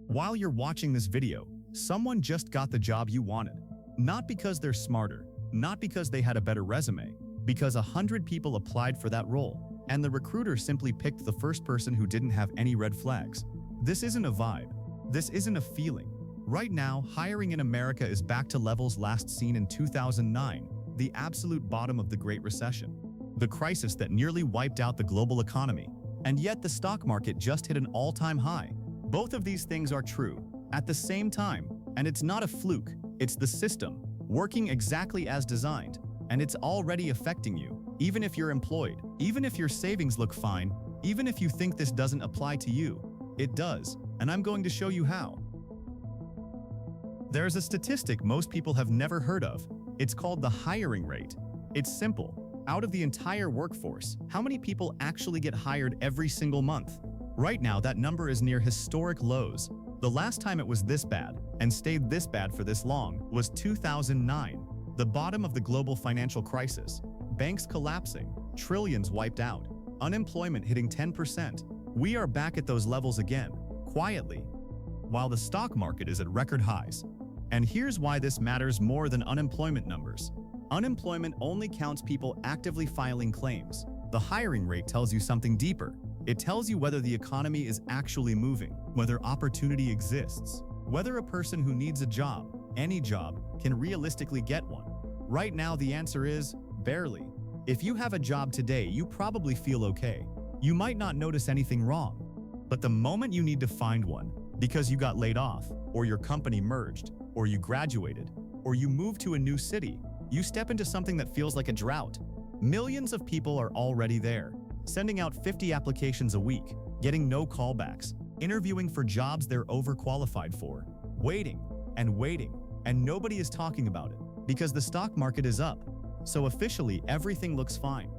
While you're watching this video, someone just got the job you wanted. Not because they're smarter, not because they had a better resume, because 100 people applied for that role, and the recruiter simply picked the first person who didn't have any red flags. This isn't a vibe. This isn't a feeling. Right now, hiring in America is back to levels last seen in 2009, the absolute bottom of the Great Recession, the crisis that nearly wiped out the global economy. And yet the stock market just hit an all-time high. Both of these things are true at the same time, and it's not a fluke, it's the system, working exactly as designed, and it's already affecting you, even if you're employed, even if your savings look fine, even if you think this doesn't apply to you. It does, and I'm going to show you how. There's a statistic most people have never heard of. It's called the hiring rate. It's simple. Out of the entire workforce, how many people actually get hired every single month? Right now, that number is near historic lows. The last time it was this bad, and stayed this bad for this long, was 2009, the bottom of the global financial crisis. Banks collapsing, trillions wiped out, unemployment hitting 10%. We are back at those levels again, quietly, while the stock market is at record highs. And here's why this matters more than unemployment numbers. Unemployment only counts people actively filing claims. The hiring rate tells you something deeper. It tells you whether the economy is actually moving, whether opportunity exists, whether a person who needs a job, any job, can realistically get one. Right now, the answer is barely. If you have a job today, you probably feel okay. You might not notice anything wrong. But the moment you need to find one, because you got laid off, or your company merged, or you graduated, or you moved to a new city, you step into something that feels like a drought. Millions of people are already there, sending out 50 applications a week, getting no callbacks, interviewing for jobs they're overqualified for, waiting, and nobody is talking about it because the stock market is up. So officially, everything looks fine.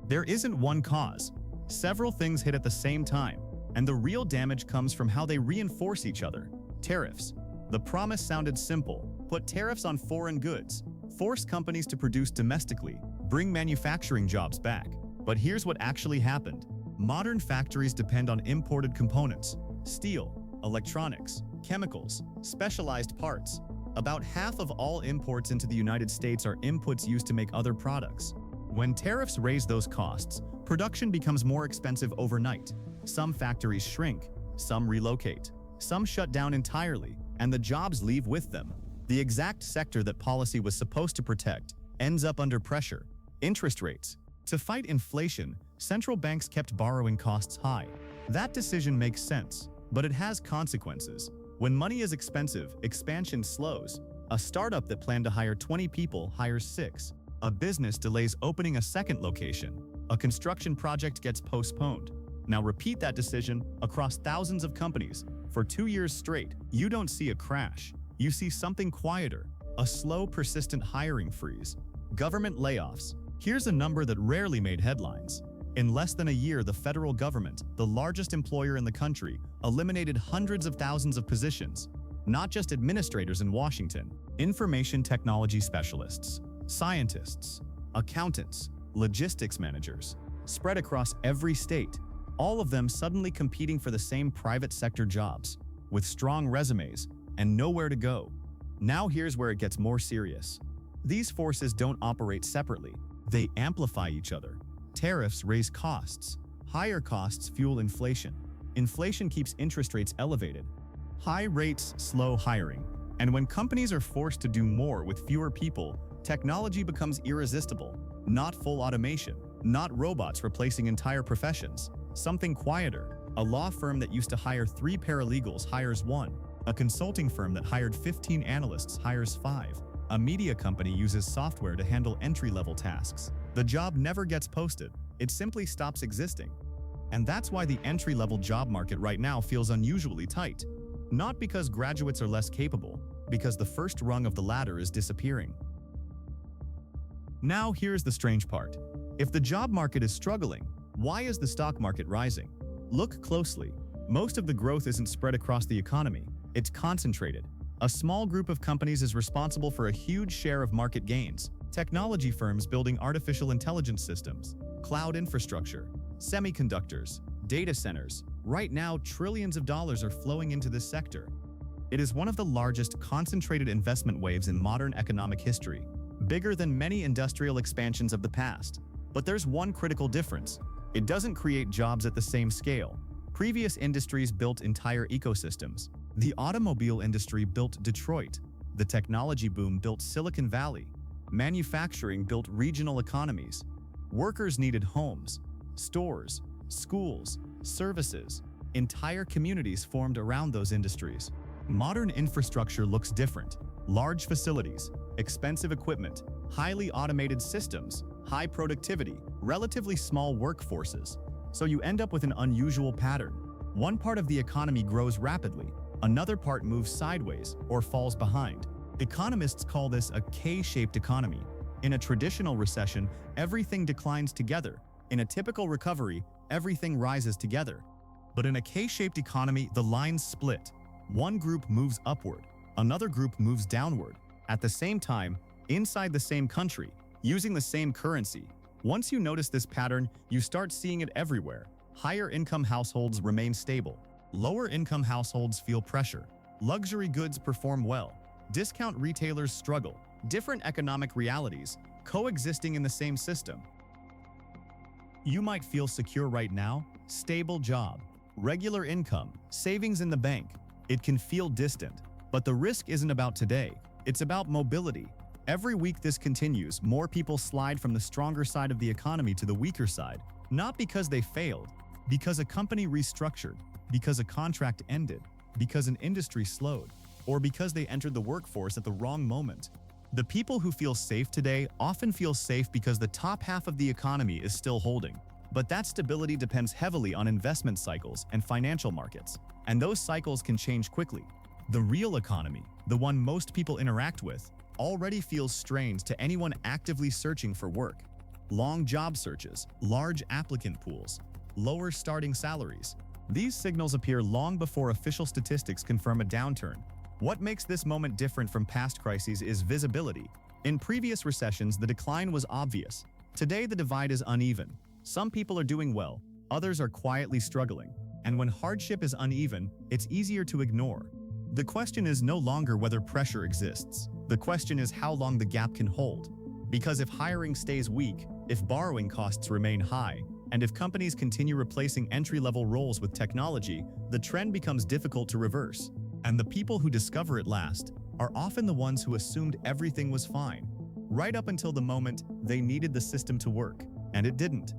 There isn't one cause. Several things hit at the same time, and the real damage comes from how they reinforce each other. Tariffs. The promise sounded simple. Put tariffs on foreign goods, force companies to produce domestically, bring manufacturing jobs back. But here's what actually happened. Modern factories depend on imported components: steel, electronics, chemicals, specialized parts. About half of all imports into the United States are inputs used to make other products. When tariffs raise those costs, production becomes more expensive overnight. Some factories shrink, some relocate, some shut down entirely, and the jobs leave with them. The exact sector that policy was supposed to protect ends up under pressure. Interest rates. To fight inflation, central banks kept borrowing costs high. That decision makes sense, but it has consequences. When money is expensive, expansion slows. A startup that planned to hire 20 people hires 6. A business delays opening a second location. A construction project gets postponed. Now repeat that decision across thousands of companies. For 2 years straight, you don't see a crash. You see something quieter, a slow, persistent hiring freeze. Government layoffs. Here's a number that rarely made headlines. In less than a year, the federal government, the largest employer in the country, eliminated hundreds of thousands of positions. Not just administrators in Washington, information technology specialists, scientists, accountants, logistics managers, spread across every state, all of them suddenly competing for the same private sector jobs, with strong resumes and nowhere to go. Now here's where it gets more serious. These forces don't operate separately. They amplify each other. Tariffs raise costs. Higher costs fuel inflation. Inflation keeps interest rates elevated. High rates slow hiring. And when companies are forced to do more with fewer people, technology becomes irresistible. Not full automation, not robots replacing entire professions. Something quieter. A law firm that used to hire 3 paralegals hires 1. A consulting firm that hired 15 analysts hires 5. A media company uses software to handle entry-level tasks. The job never gets posted. It simply stops existing. And that's why the entry-level job market right now feels unusually tight. Not because graduates are less capable, because the first rung of the ladder is disappearing. Now here's the strange part. If the job market is struggling, why is the stock market rising? Look closely. Most of the growth isn't spread across the economy. It's concentrated. A small group of companies is responsible for a huge share of market gains. Technology firms building artificial intelligence systems, cloud infrastructure, semiconductors, data centers, Right now, trillions of dollars are flowing into this sector. It is one of the largest concentrated investment waves in modern economic history, bigger than many industrial expansions of the past. But there's one critical difference. It doesn't create jobs at the same scale. Previous industries built entire ecosystems. The automobile industry built Detroit. The technology boom built Silicon Valley. Manufacturing built regional economies. Workers needed homes, stores, schools, services. Entire communities formed around those industries. Modern infrastructure looks different. Large facilities, expensive equipment, highly automated systems, high productivity, relatively small workforces. So you end up with an unusual pattern. One part of the economy grows rapidly, another part moves sideways or falls behind. Economists call this a K-shaped economy. In a traditional recession, everything declines together. In a typical recovery, everything rises together. But in a K-shaped economy, the lines split. One group moves upward, another group moves downward. At the same time, inside the same country, using the same currency. Once you notice this pattern, you start seeing it everywhere. Higher income households remain stable. Lower income households feel pressure. Luxury goods perform well. Discount retailers struggle. Different economic realities coexisting in the same system. You might feel secure right now, stable job, regular income, savings in the bank. It can feel distant, but the risk isn't about today. It's about mobility. Every week this continues, more people slide from the stronger side of the economy to the weaker side, not because they failed, because a company restructured, because a contract ended, because an industry slowed, or because they entered the workforce at the wrong moment. The people who feel safe today often feel safe because the top half of the economy is still holding. But that stability depends heavily on investment cycles and financial markets, and those cycles can change quickly. The real economy, the one most people interact with, already feels strained to anyone actively searching for work. Long job searches, large applicant pools, lower starting salaries. These signals appear long before official statistics confirm a downturn. What makes this moment different from past crises is visibility. In previous recessions, the decline was obvious. Today, the divide is uneven. Some people are doing well, others are quietly struggling. And when hardship is uneven, it's easier to ignore. The question is no longer whether pressure exists. The question is how long the gap can hold. Because if hiring stays weak, if borrowing costs remain high, and if companies continue replacing entry-level roles with technology, the trend becomes difficult to reverse. And the people who discover it last are often the ones who assumed everything was fine, right up until the moment they needed the system to work, and it didn't.